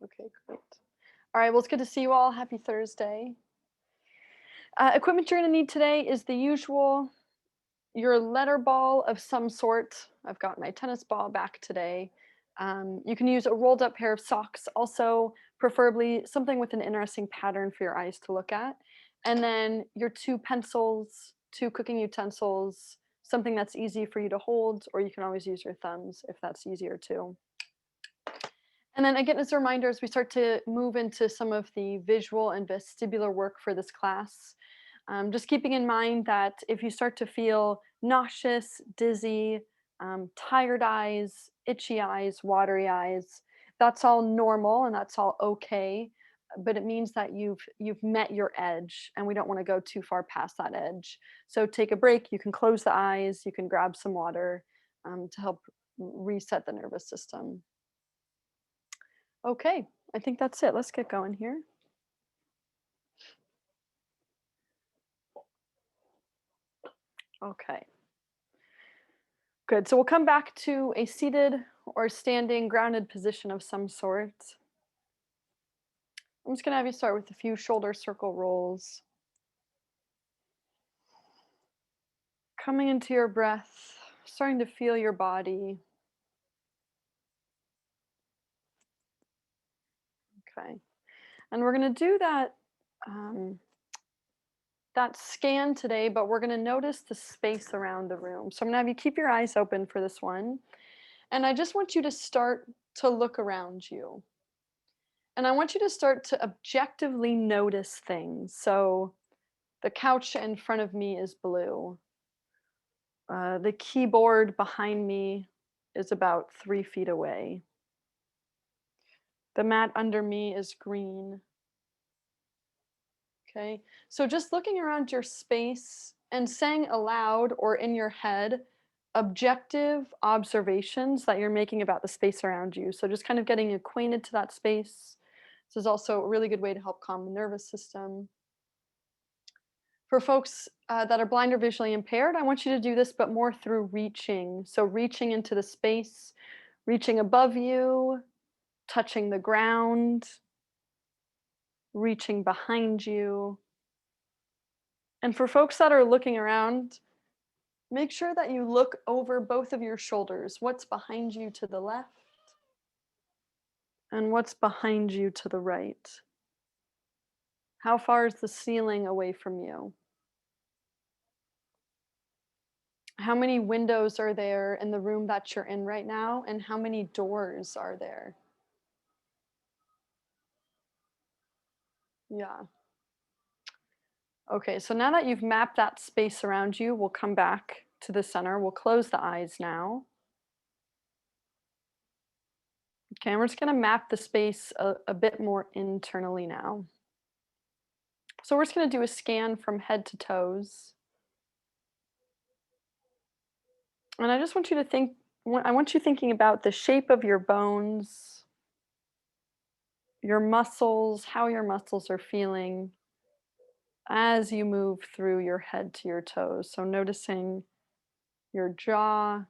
Okay, great. All right, well, it's good to see you all. Happy Thursday. Equipment you're going to need today is the usual, your letter ball of some sort. I've got my tennis ball back today. You can use a rolled up pair of socks, also, preferably something with an interesting pattern for your eyes to look at. And then your two pencils, two cooking utensils, something that's easy for you to hold, or you can always use your thumbs if that's easier too. And then again, as a reminder, as we start to move into some of the visual and vestibular work for this class, just keeping in mind that if you start to feel nauseous, dizzy, tired eyes, itchy eyes, watery eyes, that's all normal and that's all okay. But it means that you've met your edge, and we don't want to go too far past that edge. So take a break. You can close the eyes. You can grab some water to help reset the nervous system. Okay, I think that's it. Let's get going here. Okay, good. So we'll come back to a seated or standing grounded position of some sort. I'm just going to have you start with a few shoulder circle rolls. Coming into your breath, starting to feel your body. Okay, and we're going to do um, that scan today, but we're going to notice the space around the room. So I'm going to have you keep your eyes open for this one. And I just want you to start to look around you. And I want you to start to objectively notice things. So the couch in front of me is blue. The keyboard behind me is about 3 feet away. The mat under me is green. Okay. So just looking around your space and saying aloud or in your head objective observations that you're making about the space around you. So just kind of getting acquainted to that space. This is also a really good way to help calm the nervous system. For folks that are blind or visually impaired, I want you to do this, but more through reaching. So reaching into the space, reaching above you, touching the ground, reaching behind you. And for folks that are looking around, make sure that you look over both of your shoulders. What's behind you to the left and what's behind you to the right? How far is the ceiling away from you? How many windows are there in the room that you're in right now, and how many doors are there? Yeah. Okay, so now that you've mapped that space around you, we'll come back to the center. We'll close the eyes now. Okay, and we're just going to map the space a bit more internally now. So we're just going to do a scan from head to toes. And I just want you to think, I want you thinking about the shape of your bones, your muscles, how your muscles are feeling as you move through your head to your toes. So noticing your jaw,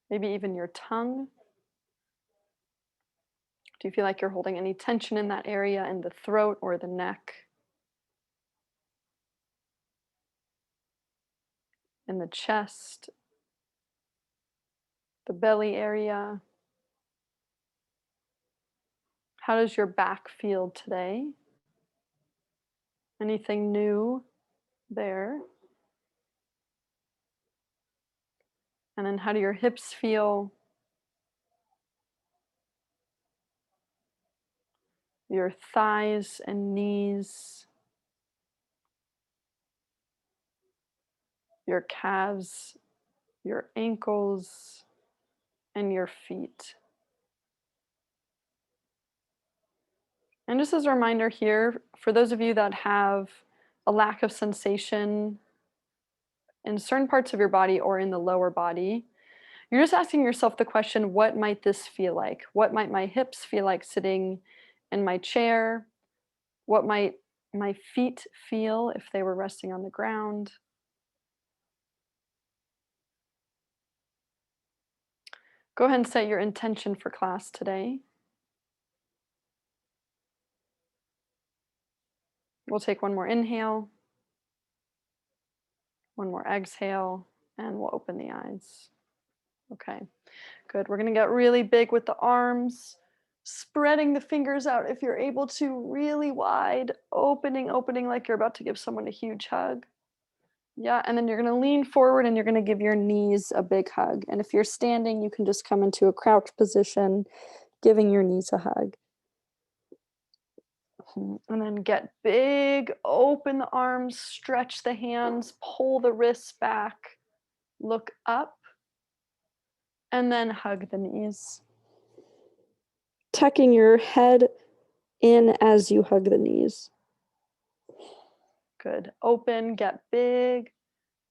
maybe even your tongue. Do you feel like you're holding any tension in that area in the throat or the neck? In the chest, the belly area? How does your back feel today? Anything new there? And then how do your hips feel? Your thighs and knees? Your calves, your ankles, and your feet. And just as a reminder here, for those of you that have a lack of sensation in certain parts of your body or in the lower body, you're just asking yourself the question, what might this feel like? What might my hips feel like sitting in my chair? What might my feet feel if they were resting on the ground? Go ahead and set your intention for class today. We'll take one more inhale, one more exhale, and we'll open the eyes. Okay, good. We're gonna get really big with the arms, spreading the fingers out if you're able to, really wide, opening like you're about to give someone a huge hug. Yeah, and then you're gonna lean forward and you're gonna give your knees a big hug. And if you're standing, you can just come into a crouch position, giving your knees a hug. And then get big, open the arms, stretch the hands, pull the wrists back, look up, and then hug the knees. Tucking your head in as you hug the knees. Good. Open, get big,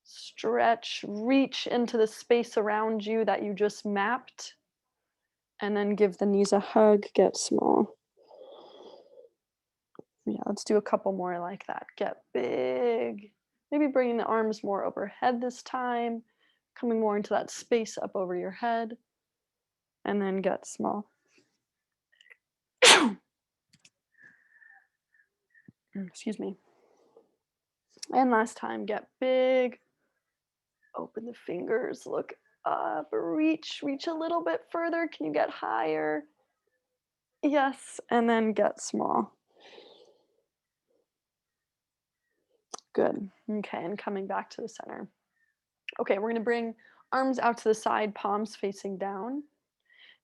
stretch, reach into the space around you that you just mapped, and then give the knees a hug, get small. Yeah, let's do a couple more like that. Get big. Maybe bringing the arms more overhead this time, coming more into that space up over your head, and then get small. Excuse me. And last time, get big. Open the fingers, look up, reach a little bit further. Can you get higher? Yes, and then get small. Good. Okay, and coming back to the center. Okay, we're gonna bring arms out to the side, palms facing down.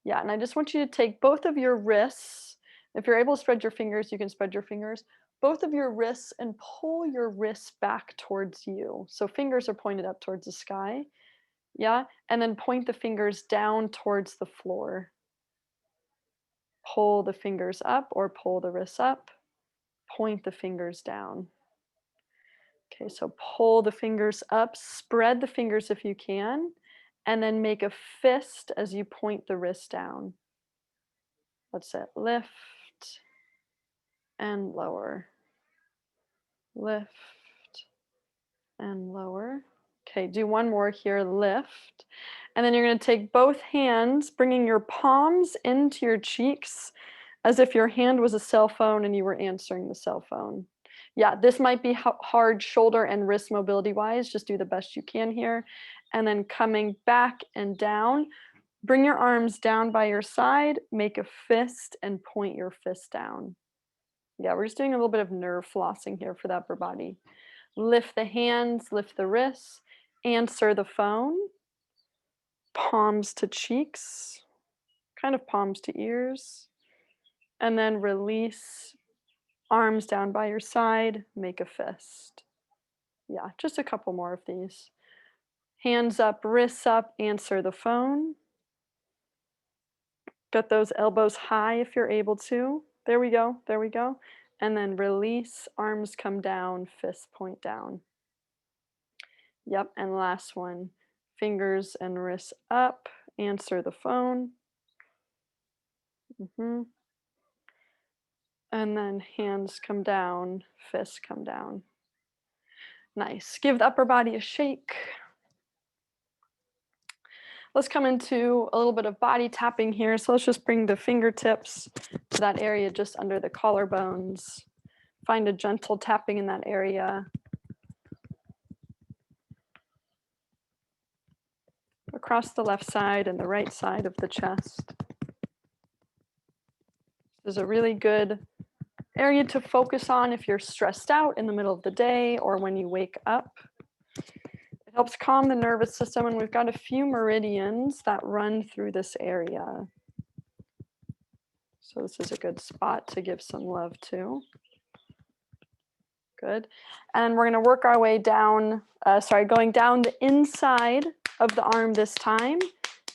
Yeah, and I just want you to take both of your wrists. If you're able to spread your fingers, you can spread your fingers. Both of your wrists and pull your wrists back towards you. So fingers are pointed up towards the sky. Yeah, and then point the fingers down towards the floor. Pull the fingers up or pull the wrists up. Point the fingers down. Okay, so pull the fingers up, spread the fingers if you can, and then make a fist as you point the wrist down. That's it. Lift and lower. Lift and lower. Okay, do one more here. Lift. And then you're going to take both hands, bringing your palms into your cheeks as if your hand was a cell phone and you were answering the cell phone. Yeah, this might be hard shoulder and wrist mobility wise. Just do the best you can here. And then coming back and down, bring your arms down by your side, make a fist and point your fist down. Yeah, we're just doing a little bit of nerve flossing here for the upper body. Lift the hands, lift the wrists, answer the phone, palms to cheeks, kind of palms to ears, and then release, arms down by your side, make a fist. Yeah, just a couple more of these. Hands up, wrists up, answer the phone. Get those elbows high if you're able to. There we go, there we go. And then release, arms come down, fists point down. Yep, and last one. Fingers and wrists up, answer the phone. And then hands come down, fists come down. Nice. Give the upper body a shake. Let's come into a little bit of body tapping here. So let's just bring the fingertips to that area just under the collarbones. Find a gentle tapping in that area. Across the left side and the right side of the chest. This is a really good area to focus on if you're stressed out in the middle of the day or when you wake up. It helps calm the nervous system, and we've got a few meridians that run through this area. So this is a good spot to give some love to. Good. And we're going to work our way down, going down the inside of the arm this time.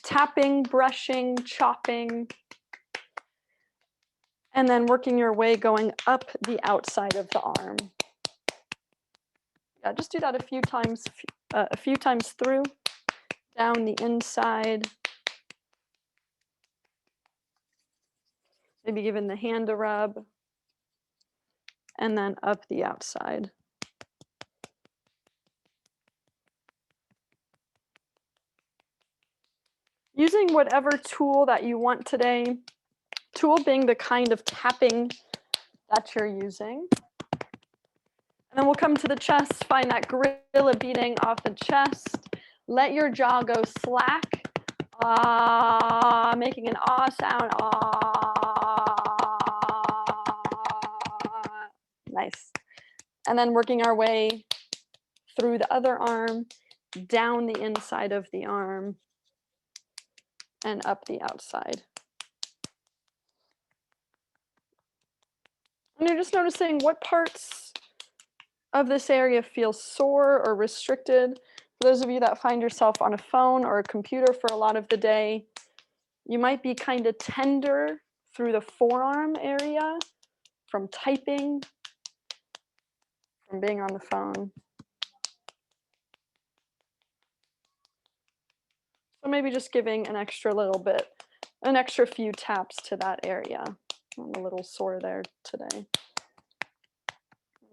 Tapping, brushing, chopping. And then working your way going up the outside of the arm. Yeah, just do that a few times through. Down the inside. Maybe giving the hand a rub. And then up the outside. Using whatever tool that you want today, tool being the kind of tapping that you're using. And then we'll come to the chest, find that gorilla beating off the chest. Let your jaw go slack, ah, making an ah sound, ah. Nice. And then working our way through the other arm, down the inside of the arm, and up the outside. And you're just noticing what parts of this area feel sore or restricted. For those of you that find yourself on a phone or a computer for a lot of the day, you might be kind of tender through the forearm area from typing, from being on the phone. So maybe just giving an extra little bit, an extra few taps to that area. I'm a little sore there today.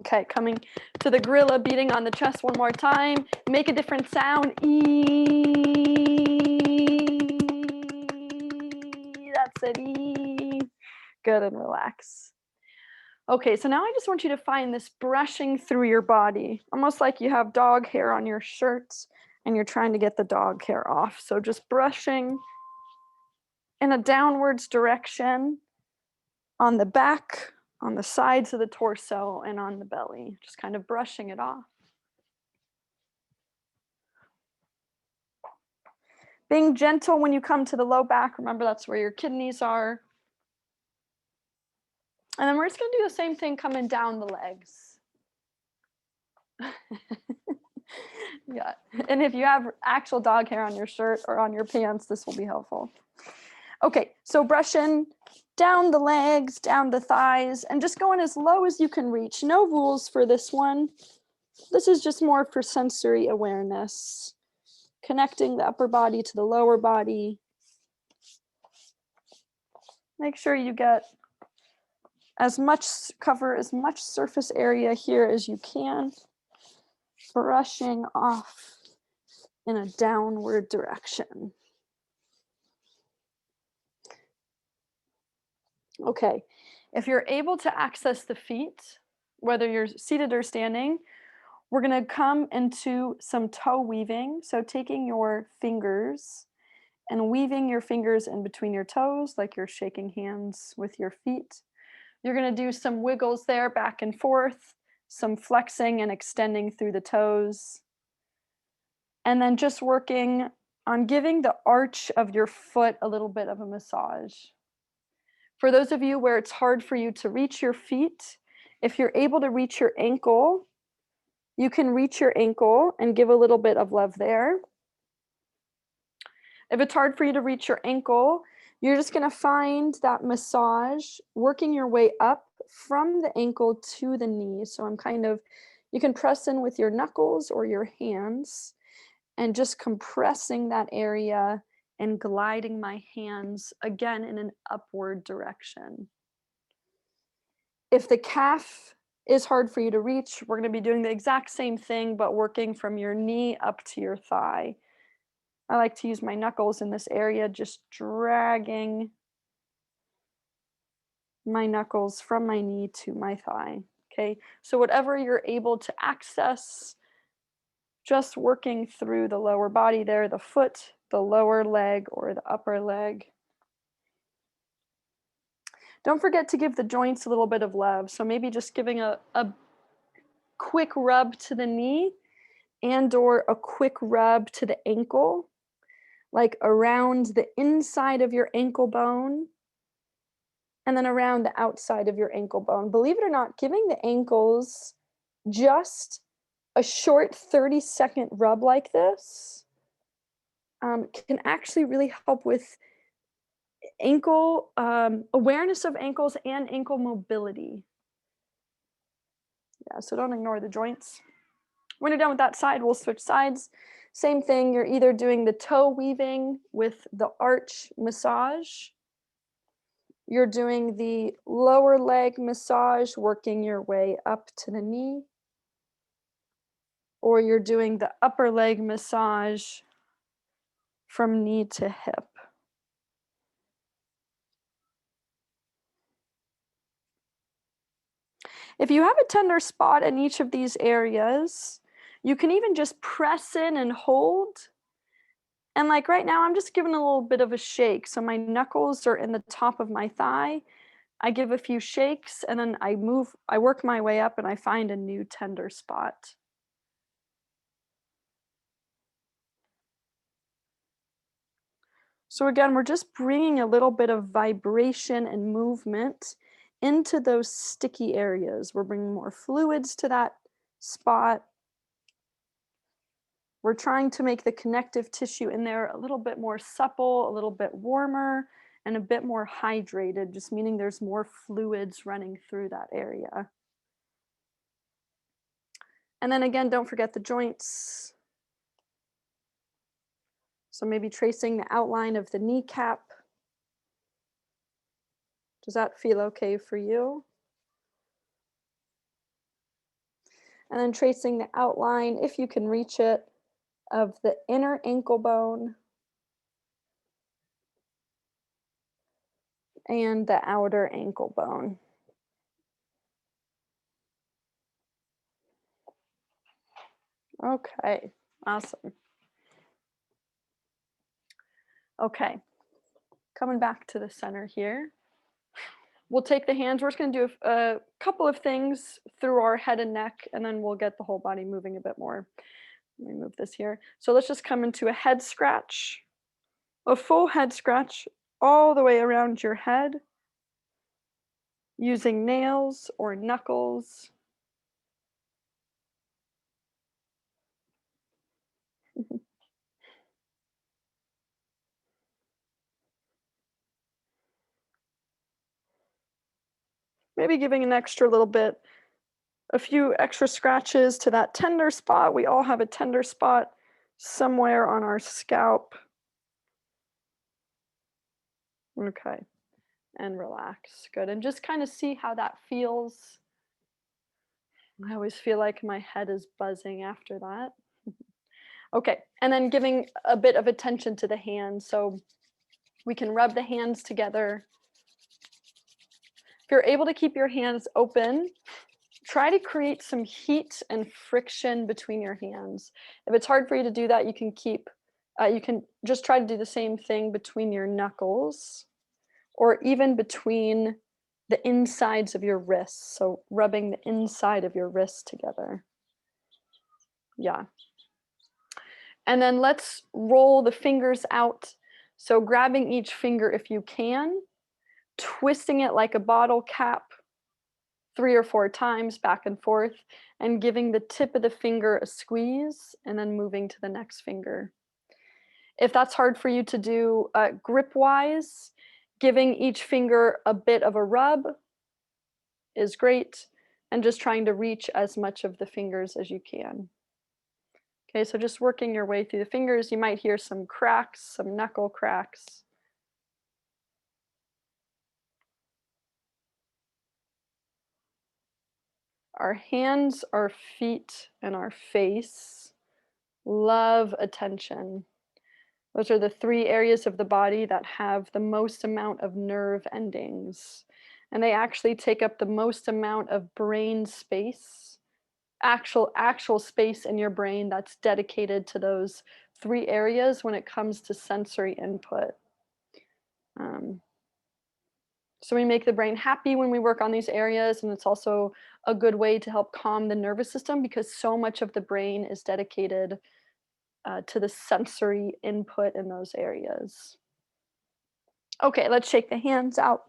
Okay, coming to the gorilla, beating on the chest one more time. Make a different sound. E. That's it. E. Good, and relax. Okay, so now I just want you to find this brushing through your body, almost like you have dog hair on your shirts and you're trying to get the dog hair off. So just brushing in a downwards direction on the back, on the sides of the torso, and on the belly, just kind of brushing it off. Being gentle when you come to the low back, remember that's where your kidneys are. And then we're just gonna do the same thing coming down the legs. Yeah, and if you have actual dog hair on your shirt or on your pants, this will be helpful. Okay, so brushing down the legs, down the thighs, and just going as low as you can reach. No rules for this one. This is just more for sensory awareness. Connecting the upper body to the lower body. Make sure you get cover as much surface area here as you can. Brushing off in a downward direction. Okay, if you're able to access the feet, whether you're seated or standing, we're gonna come into some toe weaving. So taking your fingers and weaving your fingers in between your toes, like you're shaking hands with your feet. You're gonna do some wiggles there, back and forth, some flexing and extending through the toes. And then just working on giving the arch of your foot a little bit of a massage. For those of you where it's hard for you to reach your feet, if you're able to reach your ankle, you can reach your ankle and give a little bit of love there. If it's hard for you to reach your ankle, you're just gonna find that massage, working your way up from the ankle to the knee. So you can press in with your knuckles or your hands and just compressing that area and gliding my hands again in an upward direction. If the calf is hard for you to reach, we're gonna be doing the exact same thing, but working from your knee up to your thigh. I like to use my knuckles in this area, just dragging my knuckles from my knee to my thigh, okay? So whatever you're able to access, just working through the lower body there, the foot, the lower leg, or the upper leg. Don't forget to give the joints a little bit of love. So maybe just giving a quick rub to the knee and or a quick rub to the ankle, like around the inside of your ankle bone and then around the outside of your ankle bone. Believe it or not, giving the ankles just a short 30-second rub like this can actually really help with ankle awareness of ankles and ankle mobility. Yeah, so don't ignore the joints. When you're done with that side, we'll switch sides. Same thing, you're either doing the toe weaving with the arch massage, you're doing the lower leg massage, working your way up to the knee, or you're doing the upper leg massage from knee to hip. If you have a tender spot in each of these areas, you can even just press in and hold. And like right now, I'm just giving a little bit of a shake. So my knuckles are in the top of my thigh. I give a few shakes and then I work my way up and I find a new tender spot. So again, we're just bringing a little bit of vibration and movement into those sticky areas. We're bringing more fluids to that spot. We're trying to make the connective tissue in there a little bit more supple, a little bit warmer, and a bit more hydrated, just meaning there's more fluids running through that area. And then again, don't forget the joints. So maybe tracing the outline of the kneecap. Does that feel okay for you? And then tracing the outline, if you can reach it, of the inner ankle bone and the outer ankle bone. Okay, awesome. Okay, coming back to the center here. We'll take the hands, we're just gonna do a couple of things through our head and neck, and then we'll get the whole body moving a bit more. Let me move this here. So let's just come into a head scratch, a full head scratch all the way around your head, using nails or knuckles. Maybe giving an extra little bit, a few extra scratches to that tender spot. We all have a tender spot somewhere on our scalp. Okay, and relax. Good. And just kind of see how that feels. I always feel like my head is buzzing after that. Okay, and then giving a bit of attention to the hands. So we can rub the hands together. If you're able to keep your hands open, try to create some heat and friction between your hands. If it's hard for you to do that, you can just try to do the same thing between your knuckles or even between the insides of your wrists. So rubbing the inside of your wrists together. Yeah. And then let's roll the fingers out. So grabbing each finger if you can, twisting it like a bottle cap 3 or 4 times back and forth, and giving the tip of the finger a squeeze, and then moving to the next finger. If that's hard for you to do grip-wise, giving each finger a bit of a rub is great, and just trying to reach as much of the fingers as you can. Okay, so just working your way through the fingers, you might hear some cracks, some knuckle cracks. Our hands, our feet, and our face love attention. Those are the 3 areas of the body that have the most amount of nerve endings. And they actually take up the most amount of brain space, actual space in your brain that's dedicated to those 3 areas when it comes to sensory input. Um, so we make the brain happy when we work on these areas, and it's also a good way to help calm the nervous system because so much of the brain is dedicated to the sensory input in those areas. Okay, let's shake the hands out.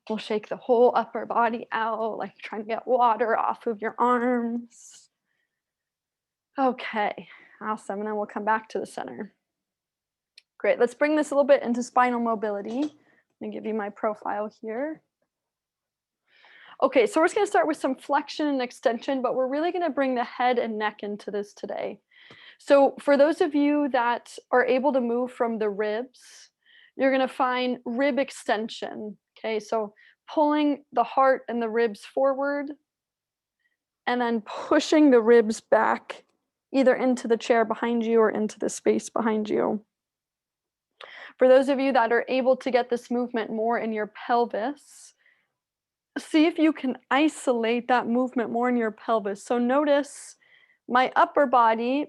We'll shake the whole upper body out, like trying to get water off of your arms. Okay, awesome. And then we'll come back to the center. Great. Let's bring this a little bit into spinal mobility. Let me give you my profile here. Okay, so we're just going to start with some flexion and extension, but we're really going to bring the head and neck into this today. So for those of you that are able to move from the ribs, you're going to find rib extension. Okay, so pulling the heart and the ribs forward and then pushing the ribs back either into the chair behind you or into the space behind you. For those of you that are able to get this movement more in your pelvis, see if you can isolate that movement more in your pelvis. So notice my upper body,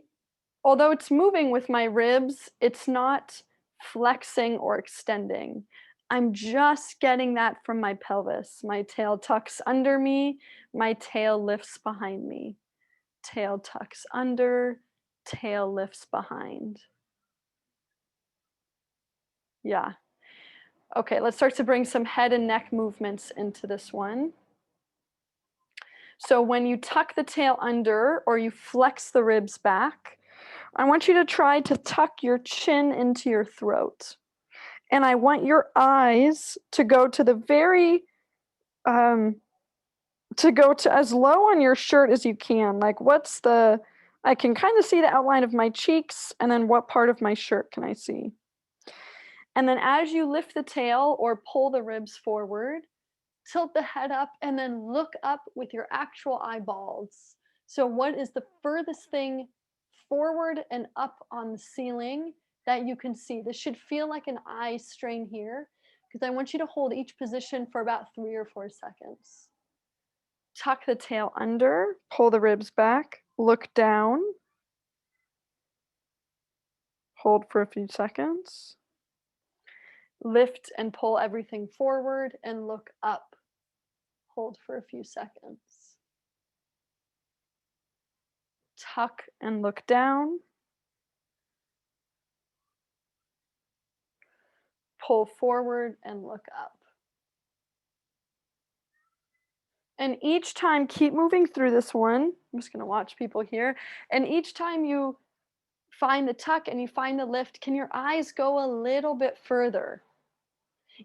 although it's moving with my ribs, it's not flexing or extending. I'm just getting that from my pelvis. My tail tucks under me, my tail lifts behind me. Tail tucks under, tail lifts behind. Yeah. Okay, let's start to bring some head and neck movements into this one. So when you tuck the tail under or you flex the ribs back, I want you to try to tuck your chin into your throat. And I want your eyes to go to the very, to go to as low on your shirt as you can. Like, I can kind of see the outline of my cheeks, and then what part of my shirt can I see? And then as you lift the tail or pull the ribs forward, tilt the head up and then look up with your actual eyeballs. So, what is the furthest thing forward and up on the ceiling that you can see? This should feel like an eye strain here because I want you to hold each position for about 3 or 4 seconds. Tuck the tail under, pull the ribs back, look down, hold for a few seconds, lift and pull everything forward and look up, hold for a few seconds. Tuck and look down, pull forward and look up. And each time, keep moving through this one. I'm just going to watch people here. And each time you find the tuck and you find the lift, can your eyes go a little bit further?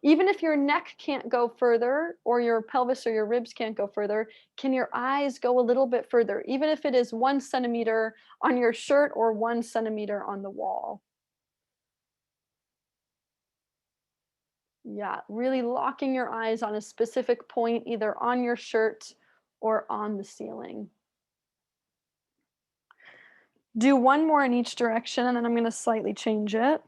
Even if your neck can't go further, or your pelvis or your ribs can't go further, can your eyes go a little bit further? Even if it is 1 centimeter on your shirt or 1 centimeter on the wall. Yeah, really locking your eyes on a specific point, either on your shirt or on the ceiling. Do one more in each direction, and then I'm going to slightly change it.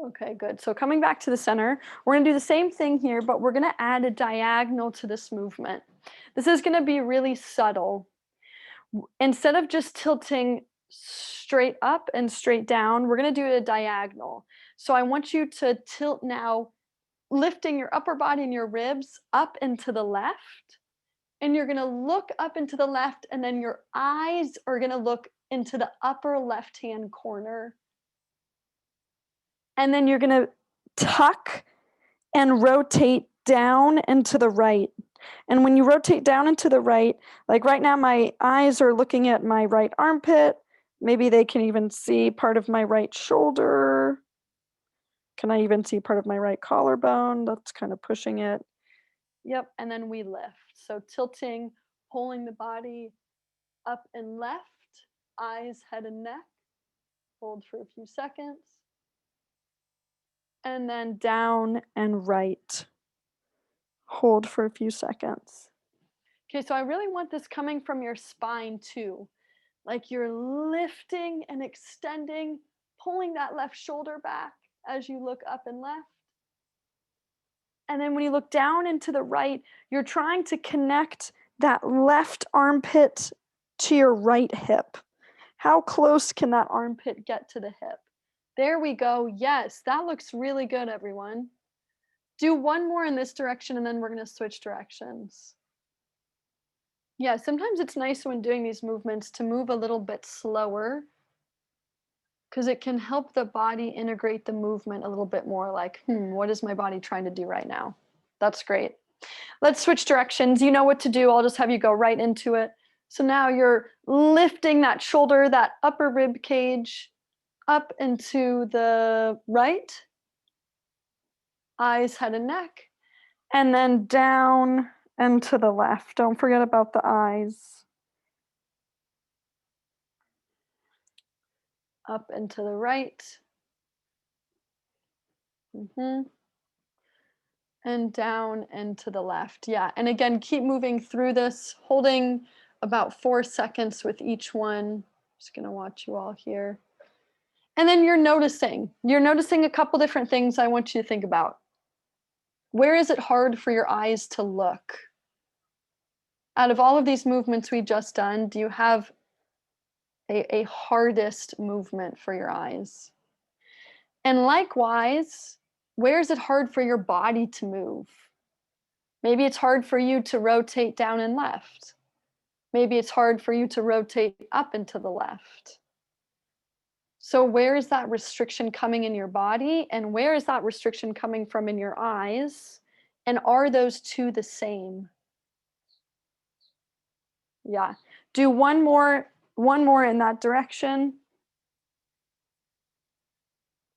Okay, good. So coming back to the center, we're going to do the same thing here, but we're going to add a diagonal to this movement. This is going to be really subtle. Instead of just tilting straight up and straight down, we're going to do a diagonal. So I want you to tilt now, lifting your upper body and your ribs up and to the left. And you're going to look up into the left, and then your eyes are going to look into the upper left-hand corner. And then you're going to tuck and rotate down and to the right. And when you rotate down and to the right, like right now, my eyes are looking at my right armpit. Maybe they can even see part of my right shoulder. Can I even see part of my right collarbone? That's kind of pushing it. Yep, and then we lift. So tilting, pulling the body up and left, eyes, head, and neck. Hold for a few seconds. And then down and right. Hold for a few seconds. Okay, so I really want this coming from your spine too. Like you're lifting and extending, pulling that left shoulder back as you look up and left. And then when you look down and to the right, you're trying to connect that left armpit to your right hip. How close can that armpit get to the hip? There we go. Yes, that looks really good, everyone. Do one more in this direction, and then we're going to switch directions. Yeah, sometimes it's nice when doing these movements to move a little bit slower because it can help the body integrate the movement a little bit more like, what is my body trying to do right now? That's great. Let's switch directions. You know what to do. I'll just have you go right into it. So now you're lifting that shoulder, that upper rib cage up into the right, eyes, head, and neck, and then down and to the left. Don't forget about the eyes. Up and to the right. And down and to the left. Yeah, and again, keep moving through this, holding about 4 seconds with each one. Just gonna watch you all here. And then you're noticing. You're noticing a couple different things I want you to think about. Where is it hard for your eyes to look? Out of all of these movements we've just done, do you have a hardest movement for your eyes? And likewise, where is it hard for your body to move? Maybe it's hard for you to rotate down and left. Maybe it's hard for you to rotate up and to the left. So, where is that restriction coming in your body? And where is that restriction coming from in your eyes? And are those two the same? Yeah. Do one more in that direction.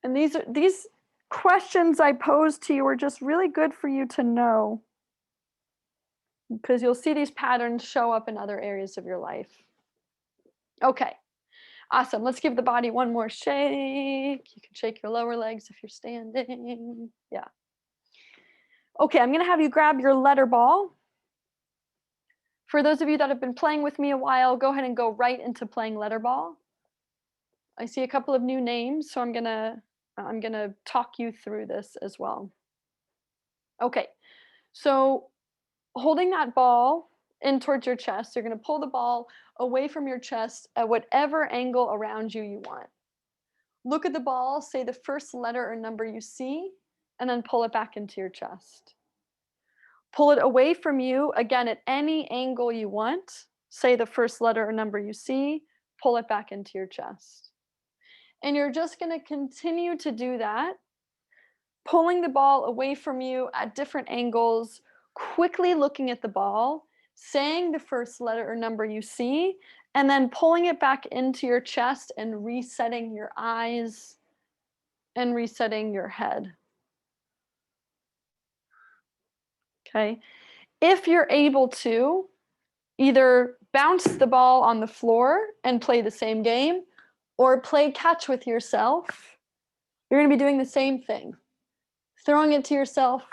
And these questions I pose to you are just really good for you to know, because you'll see these patterns show up in other areas of your life. Okay. Awesome. Let's give the body one more shake. You can shake your lower legs if you're standing. Yeah. Okay, I'm going to have you grab your letter ball. For those of you that have been playing with me a while, go ahead and go right into playing letter ball. I see a couple of new names, so I'm going to talk you through this as well. Okay. So, holding that ball in towards your chest, you're going to pull the ball away from your chest at whatever angle around you you want. Look at the ball, say the first letter or number you see, and then pull it back into your chest. Pull it away from you, again, at any angle you want. Say the first letter or number you see, pull it back into your chest. And you're just going to continue to do that, pulling the ball away from you at different angles, quickly looking at the ball, saying the first letter or number you see, and then pulling it back into your chest and resetting your eyes and resetting your head. Okay. If you're able to, either bounce the ball on the floor and play the same game, or play catch with yourself. You're going to be doing the same thing, throwing it to yourself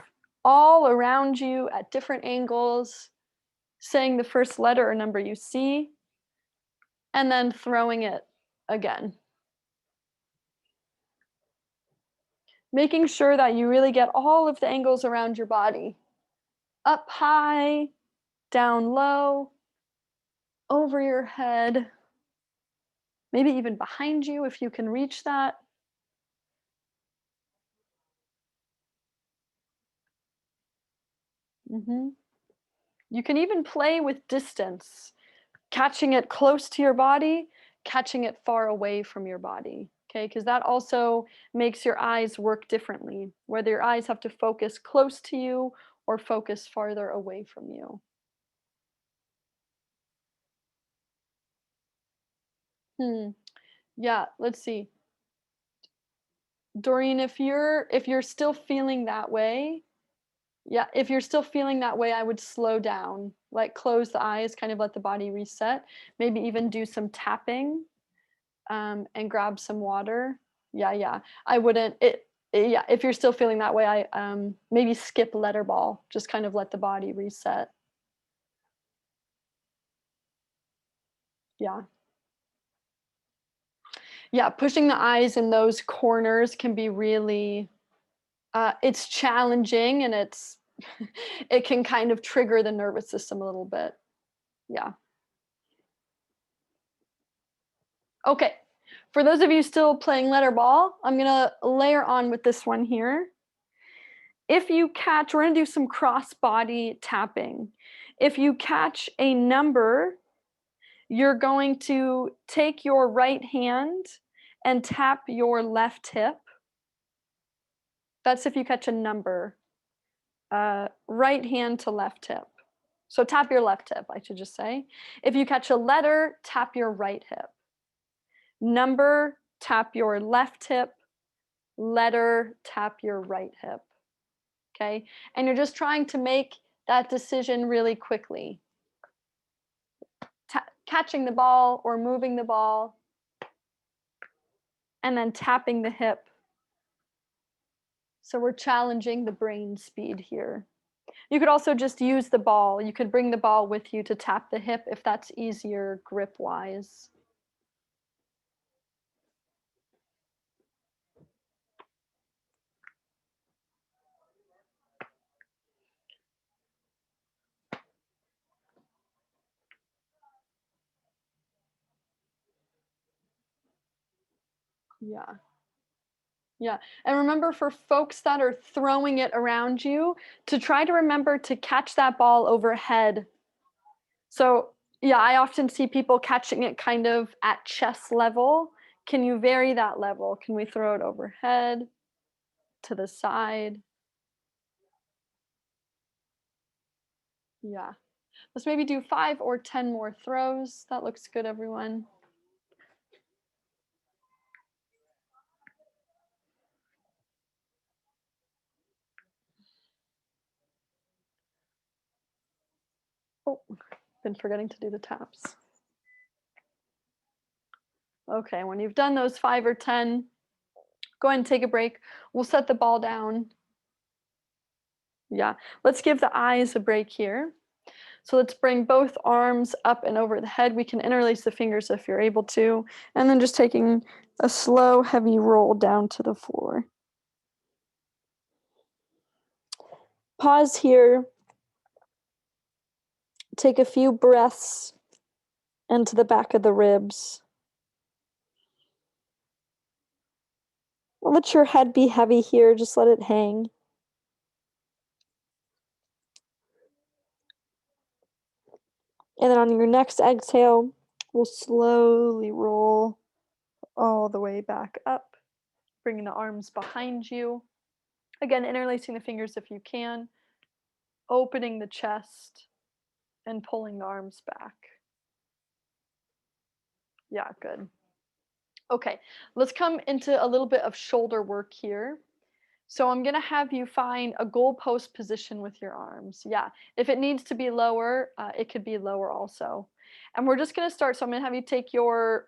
all around you at different angles, saying the first letter or number you see, and then throwing it again. Making sure that you really get all of the angles around your body. Up high, down low, over your head, maybe even behind you if you can reach that. You can even play with distance, catching it close to your body, catching it far away from your body. Okay, because that also makes your eyes work differently, whether your eyes have to focus close to you or focus farther away from you. Hmm. Yeah, let's see. Doreen, if you're still feeling that way, yeah, if you're still feeling that way, I would slow down, like close the eyes, kind of let the body reset. Maybe even do some tapping, and grab some water. Yeah, yeah. I wouldn't. Yeah. If you're still feeling that way, I maybe skip letter ball. Just kind of let the body reset. Yeah. Yeah. Pushing the eyes in those corners can be really. It's challenging, and it's it can kind of trigger the nervous system a little bit. Yeah. Okay. For those of you still playing letter ball, I'm gonna layer on with this one here. If you catch, we're gonna do some cross body tapping. If you catch a number, you're going to take your right hand and tap your left hip. That's if you catch a number. Right hand to left hip. So tap your left hip, I should just say. If you catch a letter, tap your right hip. Number, tap your left hip. Letter, tap your right hip. Okay? And you're just trying to make that decision really quickly. Catching the ball or moving the ball, and then tapping the hip. So we're challenging the brain speed here. You could also just use the ball. You could bring the ball with you to tap the hip if that's easier grip-wise. Yeah. Yeah. And remember, for folks that are throwing it around you, to try to remember to catch that ball overhead. So, yeah, I often see people catching it kind of at chest level. Can you vary that level? Can we throw it overhead, to the side? Yeah. Let's maybe do 5 or 10 more throws. That looks good, everyone. Oh, been forgetting to do the taps. Okay, when you've done those 5 or 10, go ahead and take a break. We'll set the ball down. Yeah, let's give the eyes a break here. So let's bring both arms up and over the head. We can interlace the fingers if you're able to, and then just taking a slow, heavy roll down to the floor. Pause here. Take a few breaths into the back of the ribs. Let your head be heavy here, just let it hang. And then on your next exhale, we'll slowly roll all the way back up, bringing the arms behind you. Again, interlacing the fingers if you can, opening the chest, and pulling the arms back. Yeah, good. Okay, let's come into a little bit of shoulder work here. So I'm gonna have you find a goalpost position with your arms. Yeah, if it needs to be lower, it could be lower also. And we're just gonna start. So I'm gonna have you take your,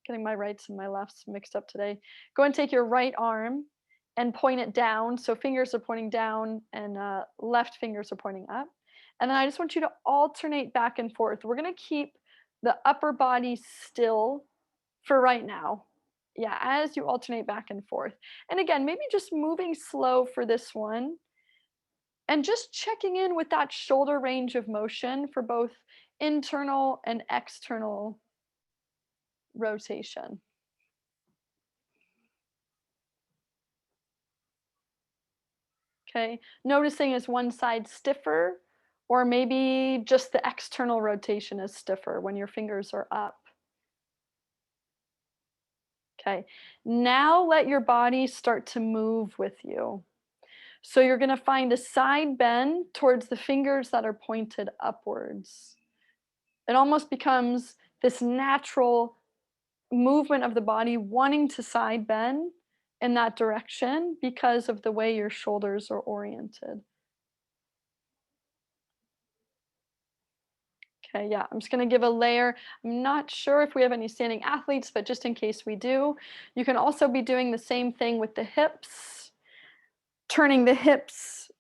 getting my rights and my lefts mixed up today. Go and take your right arm and point it down. So fingers are pointing down and left fingers are pointing up. And then I just want you to alternate back and forth. We're gonna keep the upper body still for right now. Yeah, as you alternate back and forth. And again, maybe just moving slow for this one and just checking in with that shoulder range of motion for both internal and external rotation. Okay, noticing is one side stiffer, or maybe just the external rotation is stiffer when your fingers are up. Okay, now let your body start to move with you. So you're going to find a side bend towards the fingers that are pointed upwards. It almost becomes this natural movement of the body wanting to side bend in that direction because of the way your shoulders are oriented. Okay, yeah, I'm just gonna give a layer. I'm not sure if we have any standing athletes, but just in case we do, you can also be doing the same thing with the hips, turning the hips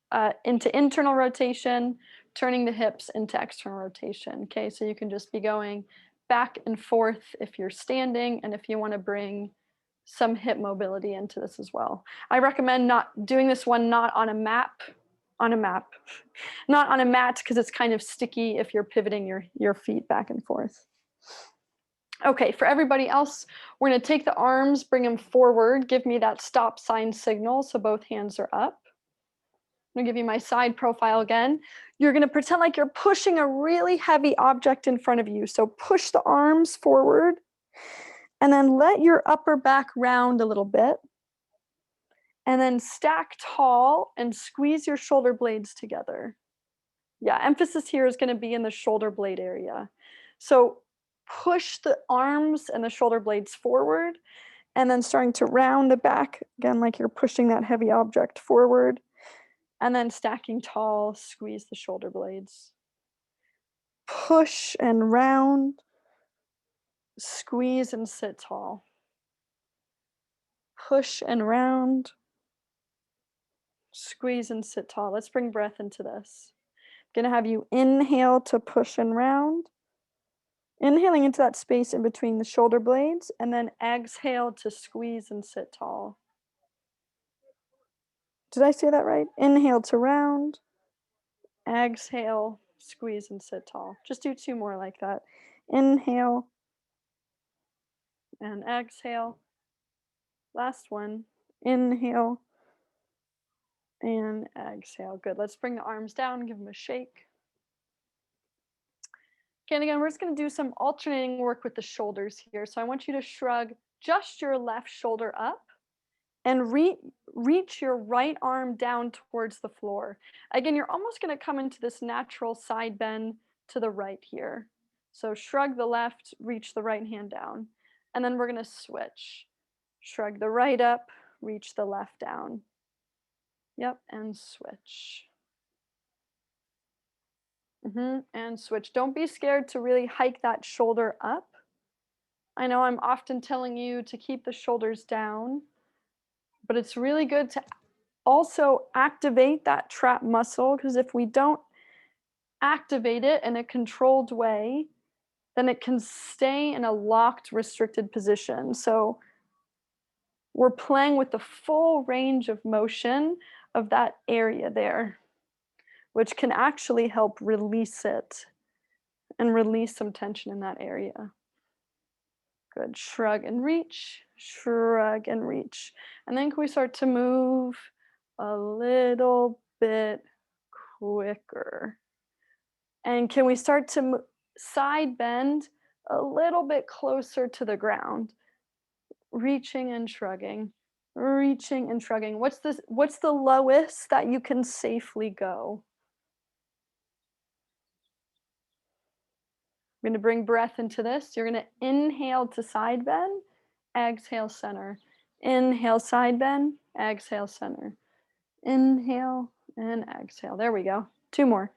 into internal rotation, turning the hips into external rotation. Okay, so you can just be going back and forth if you're standing, and if you want to bring some hip mobility into this as well. I recommend not doing this one not on a map, on a map, not on a mat because it's kind of sticky if you're pivoting your feet back and forth. Okay, for everybody else, we're going to take the arms, bring them forward, give me that stop sign signal so both hands are up. I'm gonna give you my side profile again. You're gonna pretend like you're pushing a really heavy object in front of you. So push the arms forward and then let your upper back round a little bit. And then stack tall and squeeze your shoulder blades together. Yeah, emphasis here is gonna be in the shoulder blade area. So push the arms and the shoulder blades forward and then starting to round the back again like you're pushing that heavy object forward. And then stacking tall, squeeze the shoulder blades. Push and round, squeeze and sit tall. Push and round, squeeze and sit tall. Let's bring breath into this. I'm gonna have you inhale to push and round. Inhaling into that space in between the shoulder blades, and then exhale to squeeze and sit tall. Did I say that right? Inhale to round, exhale, squeeze and sit tall. Just do 2 more like that. Inhale and exhale. Last one. Inhale and exhale. Good. Let's bring the arms down, give them a shake. Okay, and again, we're just going to do some alternating work with the shoulders here. So I want you to shrug just your left shoulder up and reach your right arm down towards the floor. Again, you're almost going to come into this natural side bend to the right here. So shrug the left, reach the right hand down. And then we're going to switch. Shrug the right up, reach the left down. Yep, and switch. And switch. Don't be scared to really hike that shoulder up. I know I'm often telling you to keep the shoulders down, but it's really good to also activate that trap muscle, because if we don't activate it in a controlled way, then it can stay in a locked, restricted position. So we're playing with the full range of motion of that area there, which can actually help release it and release some tension in that area. Good. Shrug and reach, shrug and reach. And then can we start to move a little bit quicker? And can we start to side bend a little bit closer to the ground? Reaching and shrugging, reaching and shrugging. What's the lowest that you can safely go? We're going to bring breath into this. You're going to inhale to side bend, exhale center. Inhale side bend, exhale center. Inhale and exhale. There we go. Two more.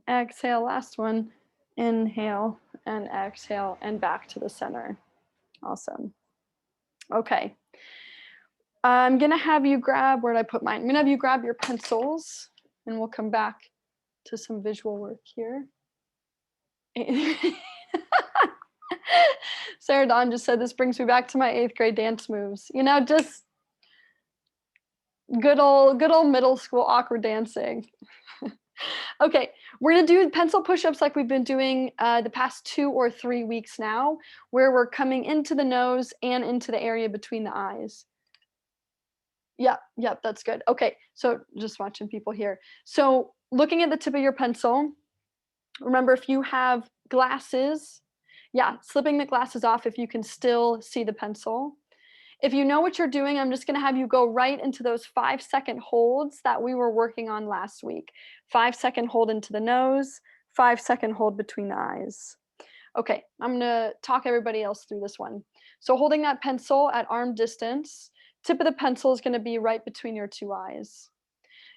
Exhale, last one. Inhale and exhale and back to the center. Awesome. Okay. I'm going to have you grab, where did I put mine? I'm going to have you grab your pencils and we'll come back to some visual work here. Sarah Dawn just said, this brings me back to my 8th grade dance moves. You know, just good old middle school awkward dancing. Okay, we're gonna do pencil push-ups like we've been doing the past 2 or 3 weeks now, where we're coming into the nose and into the area between the eyes. Yep, that's good. Okay, so just watching people here. So looking at the tip of your pencil, remember if you have glasses, slipping the glasses off if you can still see the pencil. If you know what you're doing, I'm just going to have you go right into those 5-second holds that we were working on last week. 5-second hold into the nose, 5-second hold between the eyes. Okay, I'm going to talk everybody else through this one. So holding that pencil at arm distance, tip of the pencil is going to be right between your two eyes.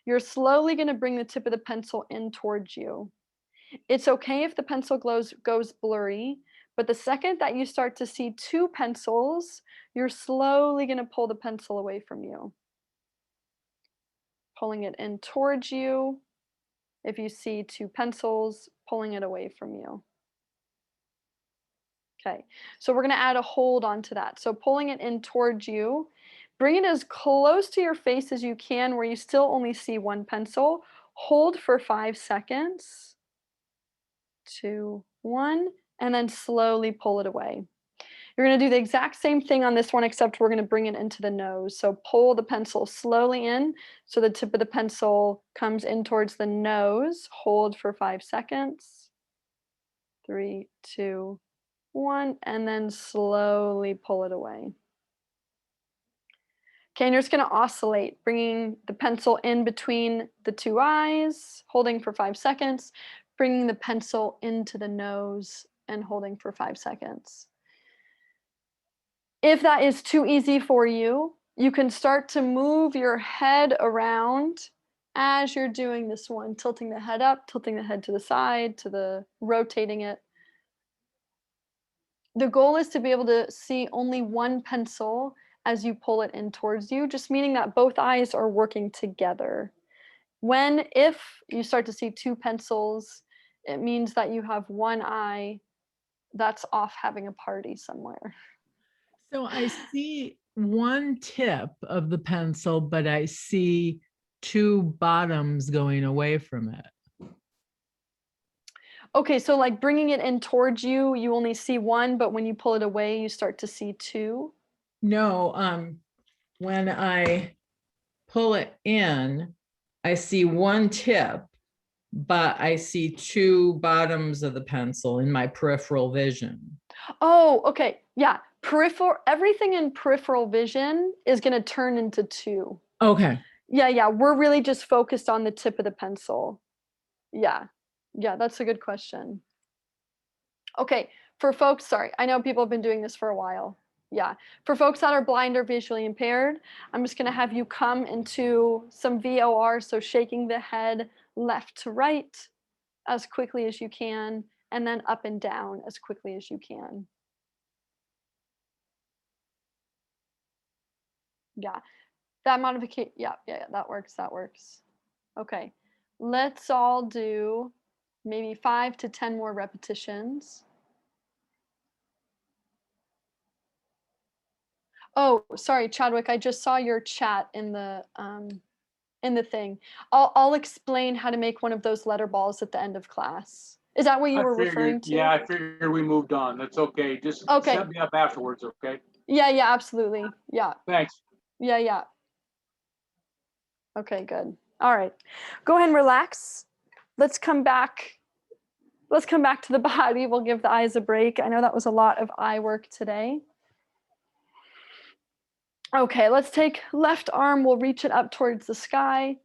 You're slowly going to bring the tip of the pencil in towards you. It's okay if the pencil goes blurry, but the second that you start to see two pencils, you're slowly going to pull the pencil away from you. Pulling it in towards you. If you see two pencils, pulling it away from you. Okay, so we're going to add a hold onto that. So pulling it in towards you, bring it as close to your face as you can where you still only see one pencil. Hold for 5 seconds. 2, 1, and then slowly pull it away. You're going to do the exact same thing on this one, except we're going to bring it into the nose. So pull the pencil slowly in so the tip of the pencil comes in towards the nose. Hold for 5 seconds. 3, 2, 1, and then slowly pull it away. Okay, and you're just going to oscillate, bringing the pencil in between the two eyes, holding for 5 seconds, bringing the pencil into the nose and holding for 5 seconds. If that is too easy for you, you can start to move your head around as you're doing this one, tilting the head up, tilting the head to the side, rotating it. The goal is to be able to see only one pencil as you pull it in towards you, just meaning that both eyes are working together. If you start to see two pencils, it means that you have one eye that's off having a party somewhere. So I see one tip of the pencil, but I see two bottoms going away from it. Okay, so like bringing it in towards you, you only see one, but when you pull it away, you start to see two. No, when I pull it in, I see one tip, but I see two bottoms of the pencil in my peripheral vision. Oh, okay. Yeah. Peripheral, everything in peripheral vision is going to turn into two. Okay. Yeah, yeah. We're really just focused on the tip of the pencil. Yeah. Yeah, that's a good question. Okay. For folks, sorry, I know people have been doing this for a while. Yeah. For folks that are blind or visually impaired, I'm just going to have you come into some VOR, so shaking the head left to right as quickly as you can, and then up and down as quickly as you can. Yeah. That modification, yeah, yeah, yeah, that works, that works. Okay. Let's all do maybe 5 to 10 more repetitions. Oh, sorry, Chadwick, I just saw your chat in the thing. I'll explain how to make one of those letter balls at the end of class. Is that what you I were figured, referring yeah, to? I figured we moved on. That's okay. Just Okay. set me up afterwards, okay? Yeah, yeah, absolutely. Yeah. Thanks. Yeah, yeah. Okay, good. All right. Go ahead and relax. Let's come back. Let's come back to the body. We'll give the eyes a break. I know that was a lot of eye work today. Okay, let's take left arm. We'll reach it up towards the sky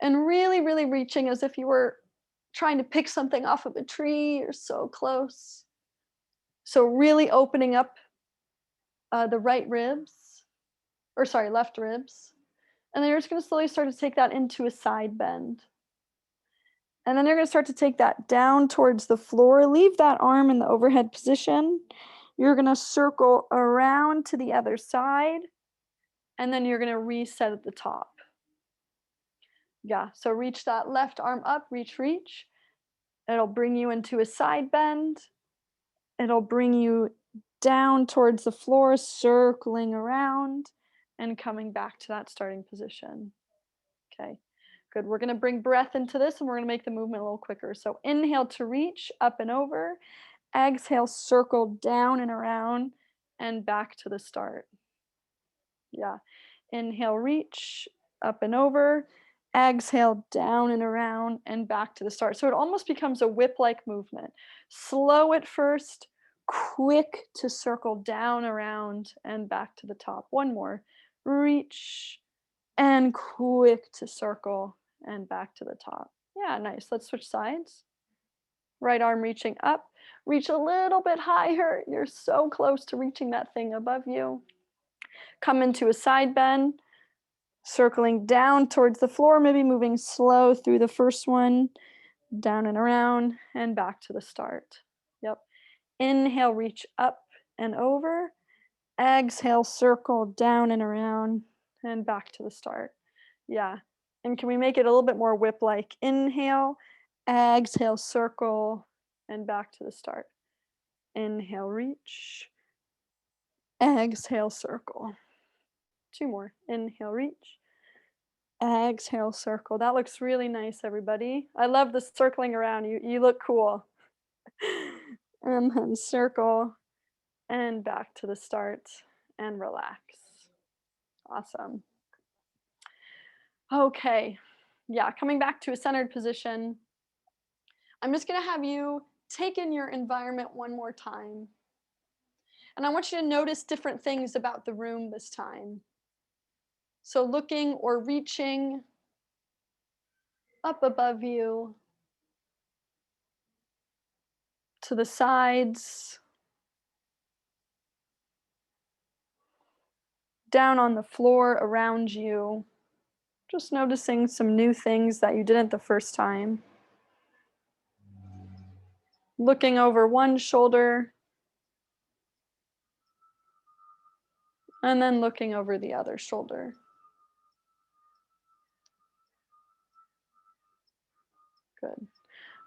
and really, really reaching as if you were trying to pick something off of a tree. You're so close. So really opening up the right ribs, or sorry, left ribs. And then you're just going to slowly start to take that into a side bend. And then you're going to start to take that down towards the floor. Leave that arm in the overhead position. You're going to circle around to the other side. And then you're going to reset at the top. Yeah, so reach that left arm up, reach, reach. It'll bring you into a side bend. It'll bring you down towards the floor, circling around and coming back to that starting position. Okay, good. We're going to bring breath into this and we're going to make the movement a little quicker. So inhale to reach up and over. Exhale, circle down and around and back to the start. Yeah. Inhale, reach up and over. Exhale, down and around and back to the start. So it almost becomes a whip-like movement. Slow at first, quick to circle down, around, and back to the top. One more. Reach and quick to circle and back to the top. Yeah, nice. Let's switch sides. Right arm reaching up. Reach a little bit higher. You're so close to reaching that thing above you. Come into a side bend. Circling down towards the floor, maybe moving slow through the first one, down and around, and back to the start. Yep. Inhale, reach up and over. Exhale, circle down and around, and back to the start. Yeah. And can we make it a little bit more whip-like? Inhale, exhale, circle, and back to the start. Inhale, reach. Exhale, circle. Two more. Inhale, reach. Exhale, circle. That looks really nice, everybody. I love the circling around. You look cool. And then circle and back to the start and relax. Awesome. Okay. Yeah, coming back to a centered position. I'm just going to have you take in your environment one more time. And I want you to notice different things about the room this time. So looking or reaching up above you, to the sides, down on the floor around you, just noticing some new things that you didn't the first time. Looking over one shoulder, and then looking over the other shoulder. Good.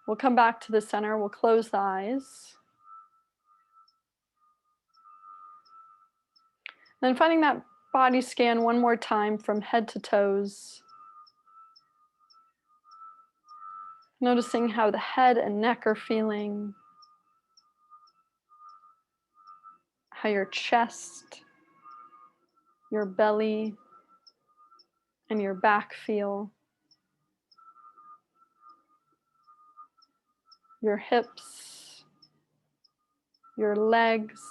We'll come back to the center. We'll close the eyes. Then finding that body scan one more time from head to toes. Noticing how the head and neck are feeling. How your chest your belly and your back feel, your hips, your legs,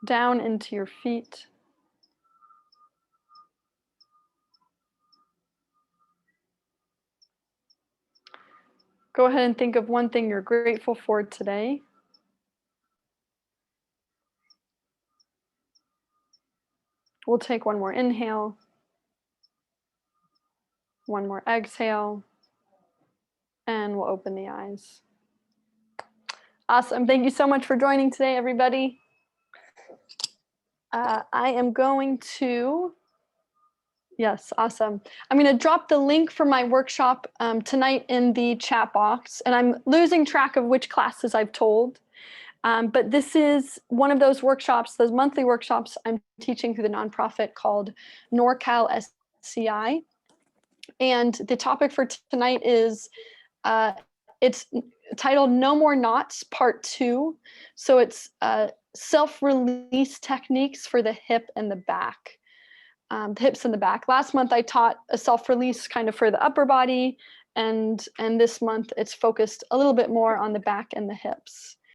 down into your feet. Go ahead and think of one thing you're grateful for today. We'll take one more inhale, one more exhale, and we'll open the eyes. Awesome. Thank you so much for joining today, everybody. I am going to, yes, awesome. I'm going to drop the link for my workshop tonight in the chat box, and I'm losing track of which classes I've told. But this is one of those workshops, those monthly workshops I'm teaching through the nonprofit called NorCal SCI. And the topic for tonight is, it's titled No More Knots, Part 2. So it's self-release techniques for the hip and the back, the hips and the back. Last month I taught a self-release kind of for the upper body, and this month it's focused a little bit more on the back and the hips.